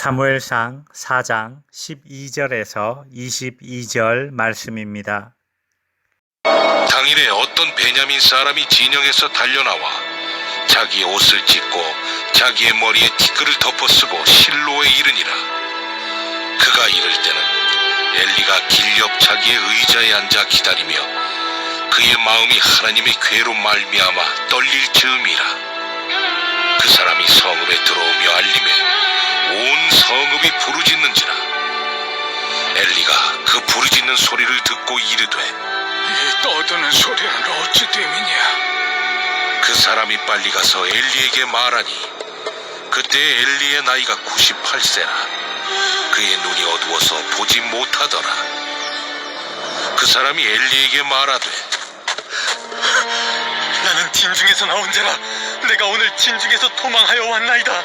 사무엘상 4장 12절에서 22절 말씀입니다. 당일에 어떤 베냐민 사람이 진영에서 달려나와 자기의 옷을 찢고 자기의 머리에 티끌을 덮어쓰고 실로에 이르니라. 그가 이를 때는 엘리가 길 옆 자기의 의자에 앉아 기다리며 그의 마음이 하나님의 괴로 말미암아 떨릴 즈음이라. 그 사람이 성읍에 들어오며 알림에 온 성읍이 부르짖는지라. 엘리가 그 부르짖는 소리를 듣고 이르되 이 떠드는 소리는 어찌 됨이냐? 그 사람이 빨리 가서 엘리에게 말하니 그때 엘리의 나이가 98세라. 그의 눈이 어두워서 보지 못하더라. 그 사람이 엘리에게 말하되 나는 진중에서 나온 자라. 내가 오늘 진중에서 도망하여 왔나이다.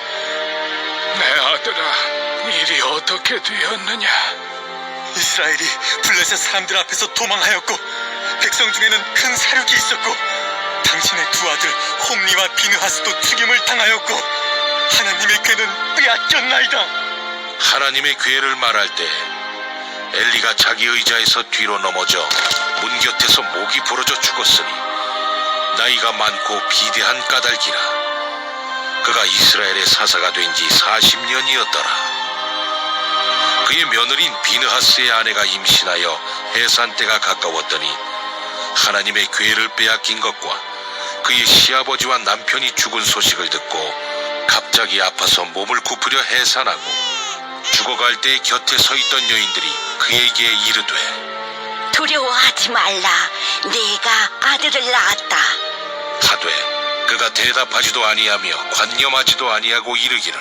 내 아들아, 일이 어떻게 되었느냐? 이스라엘이 블레셋 사람들 앞에서 도망하였고 백성 중에는 큰 사륙이 있었고 당신의 두 아들 홈니와 비느하스도 죽임을 당하였고 하나님의 괴는 빼앗겼나이다. 하나님의 괴를 말할 때 엘리가 자기 의자에서 뒤로 넘어져 문 곁에서 목이 부러져 죽었으니 나이가 많고 비대한 까닭이라. 그가 이스라엘의 사사가 된 지 40년이었더라. 그의 며느리인 비느하스의 아내가 임신하여 해산 때가 가까웠더니 하나님의 괴를 빼앗긴 것과 그의 시아버지와 남편이 죽은 소식을 듣고 갑자기 아파서 몸을 굽으려 해산하고 죽어갈 때 곁에 서 있던 여인들이 그에게 이르되 두려워하지 말라. 내가 아들을 낳았다. 하되 그가 대답하지도 아니하며 관념하지도 아니하고 이르기를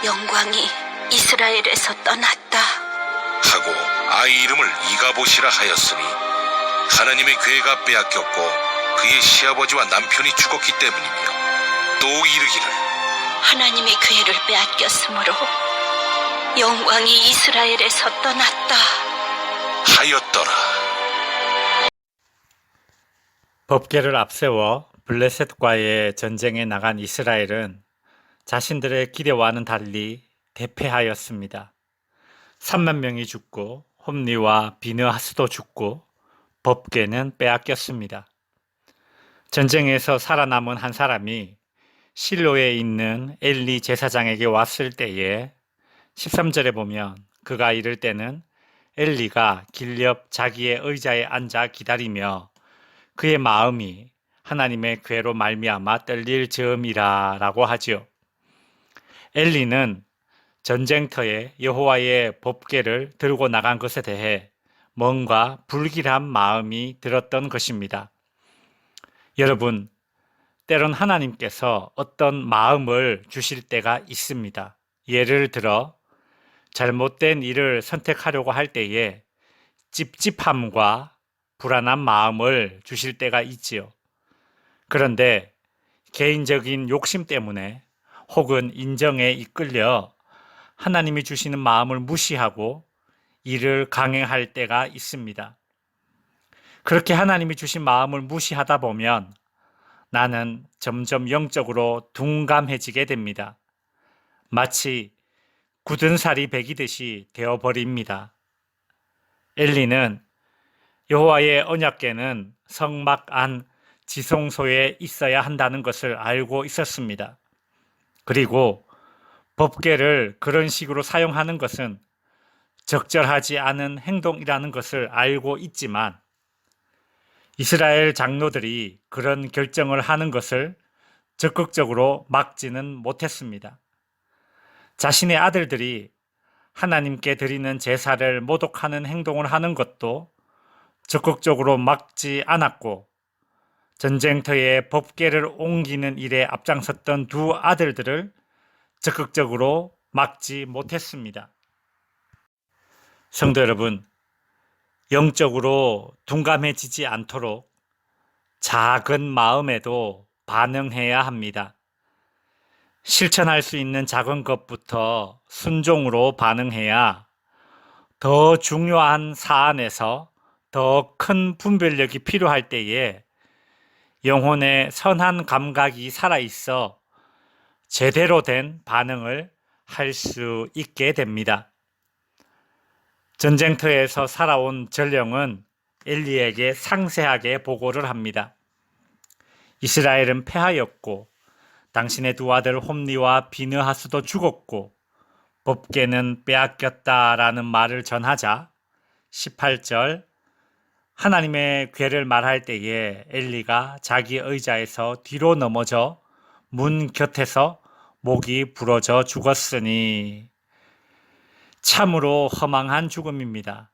영광이 이스라엘에서 떠났다. 하고 아이 이름을 이가봇이라 하였으니 하나님의 괴가 빼앗겼고 그의 시아버지와 남편이 죽었기 때문이며 또 이르기를 하나님의 괴를 빼앗겼으므로 영광이 이스라엘에서 떠났다. 하였더라. 법궤를 앞세워 블레셋과의 전쟁에 나간 이스라엘은 자신들의 기대와는 달리 대패하였습니다. 3만 명이 죽고 홈리와 비느하스도 죽고 법궤는 빼앗겼습니다. 전쟁에서 살아남은 한 사람이 실로에 있는 엘리 제사장에게 왔을 때에 13절에 보면 그가 이를 때는 엘리가 길 옆 자기의 의자에 앉아 기다리며 그의 마음이 하나님의 괴로 말미암아 떨릴 즈음이라 라고 하지요. 엘리는 전쟁터에 여호와의 법궤를 들고 나간 것에 대해 뭔가 불길한 마음이 들었던 것입니다. 여러분, 때론 하나님께서 어떤 마음을 주실 때가 있습니다. 예를 들어 잘못된 일을 선택하려고 할 때에 찝찝함과 불안한 마음을 주실 때가 있지요. 그런데 개인적인 욕심 때문에 혹은 인정에 이끌려 하나님이 주시는 마음을 무시하고 일을 강행할 때가 있습니다. 그렇게 하나님이 주신 마음을 무시하다 보면 나는 점점 영적으로 둔감해지게 됩니다. 마치 굳은 살이 배기듯이 되어버립니다. 엘리는 여호와의 언약궤는 성막 안 지성소에 있어야 한다는 것을 알고 있었습니다. 그리고 법궤를 그런 식으로 사용하는 것은 적절하지 않은 행동이라는 것을 알고 있지만 이스라엘 장로들이 그런 결정을 하는 것을 적극적으로 막지는 못했습니다. 자신의 아들들이 하나님께 드리는 제사를 모독하는 행동을 하는 것도 적극적으로 막지 않았고 전쟁터에 법궤를 옮기는 일에 앞장섰던 두 아들들을 적극적으로 막지 못했습니다. 성도 여러분, 영적으로 둔감해지지 않도록 작은 마음에도 반응해야 합니다. 실천할 수 있는 작은 것부터 순종으로 반응해야 더 중요한 사안에서 더 큰 분별력이 필요할 때에 영혼의 선한 감각이 살아있어 제대로 된 반응을 할 수 있게 됩니다. 전쟁터에서 살아온 전령은 엘리에게 상세하게 보고를 합니다. 이스라엘은 패하였고 당신의 두 아들 홈리와 비느하스도 죽었고 법궤는 빼앗겼다라는 말을 전하자 18절 하나님의 궤를 말할 때에 엘리가 자기 의자에서 뒤로 넘어져 문 곁에서 목이 부러져 죽었으니 참으로 허망한 죽음입니다.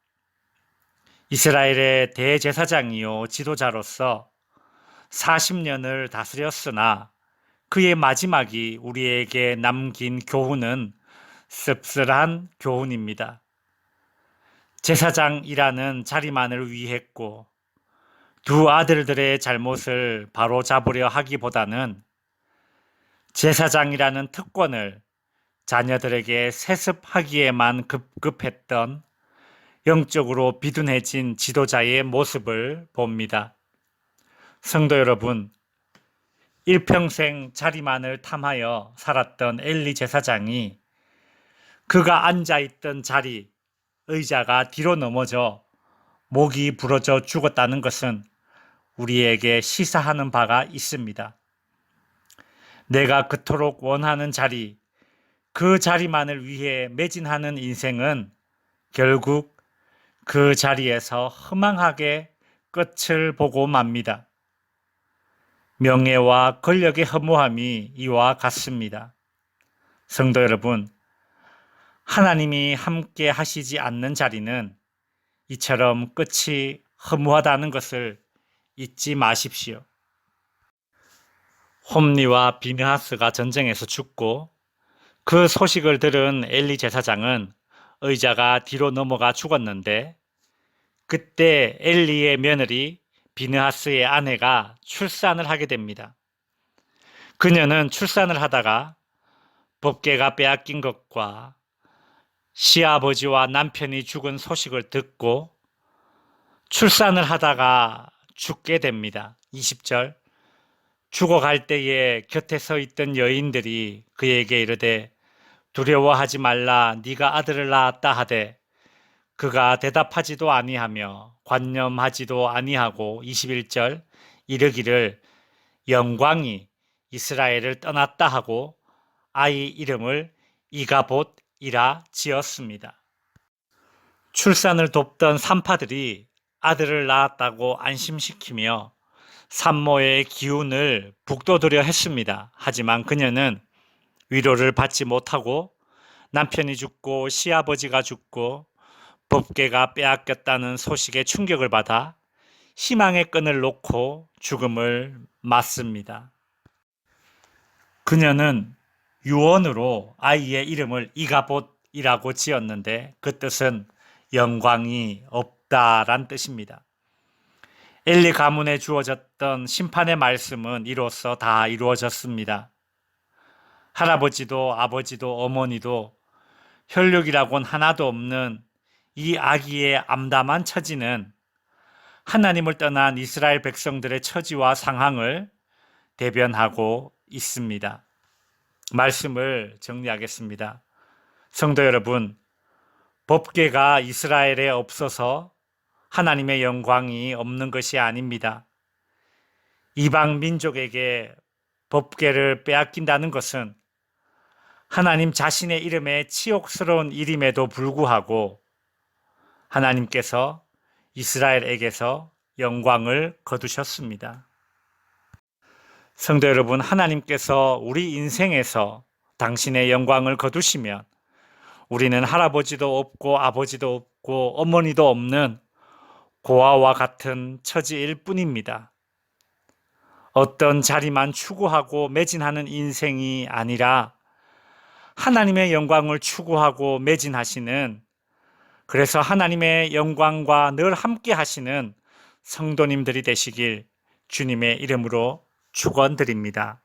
이스라엘의 대제사장이요 지도자로서 40년을 다스렸으나 그의 마지막이 우리에게 남긴 교훈은 씁쓸한 교훈입니다. 제사장이라는 자리만을 위했고 두 아들들의 잘못을 바로잡으려 하기보다는 제사장이라는 특권을 자녀들에게 세습하기에만 급급했던 영적으로 비둔해진 지도자의 모습을 봅니다. 성도 여러분, 일평생 자리만을 탐하여 살았던 엘리 제사장이 그가 앉아있던 자리, 의자가 뒤로 넘어져 목이 부러져 죽었다는 것은 우리에게 시사하는 바가 있습니다. 내가 그토록 원하는 자리, 그 자리만을 위해 매진하는 인생은 결국 그 자리에서 허망하게 끝을 보고 맙니다. 명예와 권력의 허무함이 이와 같습니다. 성도 여러분, 하나님이 함께 하시지 않는 자리는 이처럼 끝이 허무하다는 것을 잊지 마십시오. 홈리와 비느하스가 전쟁에서 죽고 그 소식을 들은 엘리 제사장은 의자가 뒤로 넘어가 죽었는데 그때 엘리의 며느리 비느하스의 아내가 출산을 하게 됩니다. 그녀는 출산을 하다가 법궤가 빼앗긴 것과 시아버지와 남편이 죽은 소식을 듣고 출산을 하다가 죽게 됩니다. 20절 죽어갈 때에 곁에 서 있던 여인들이 그에게 이르되 두려워하지 말라 네가 아들을 낳았다 하되 그가 대답하지도 아니하며 관념하지도 아니하고 21절 이르기를 영광이 이스라엘을 떠났다 하고 아이 이름을 이가봇이라 지었습니다. 출산을 돕던 산파들이 아들을 낳았다고 안심시키며 산모의 기운을 북돋우려 했습니다. 하지만 그녀는 위로를 받지 못하고 남편이 죽고 시아버지가 죽고 법궤가 빼앗겼다는 소식에 충격을 받아 희망의 끈을 놓고 죽음을 맞습니다. 그녀는 유언으로 아이의 이름을 이가봇이라고 지었는데 그 뜻은 영광이 없다란 뜻입니다. 엘리 가문에 주어졌던 심판의 말씀은 이로써 다 이루어졌습니다. 할아버지도 아버지도 어머니도 혈육이라곤 하나도 없는 이 아기의 암담한 처지는 하나님을 떠난 이스라엘 백성들의 처지와 상황을 대변하고 있습니다. 말씀을 정리하겠습니다. 성도 여러분, 법궤가 이스라엘에 없어서 하나님의 영광이 없는 것이 아닙니다. 이방 민족에게 법궤를 빼앗긴다는 것은 하나님 자신의 이름에 치욕스러운 일임에도 불구하고 하나님께서 이스라엘에게서 영광을 거두셨습니다. 성도 여러분, 하나님께서 우리 인생에서 당신의 영광을 거두시면 우리는 할아버지도 없고 아버지도 없고 어머니도 없는 고아와 같은 처지일 뿐입니다. 어떤 자리만 추구하고 매진하는 인생이 아니라 하나님의 영광을 추구하고 매진하시는, 그래서 하나님의 영광과 늘 함께 하시는 성도님들이 되시길 주님의 이름으로 축원드립니다.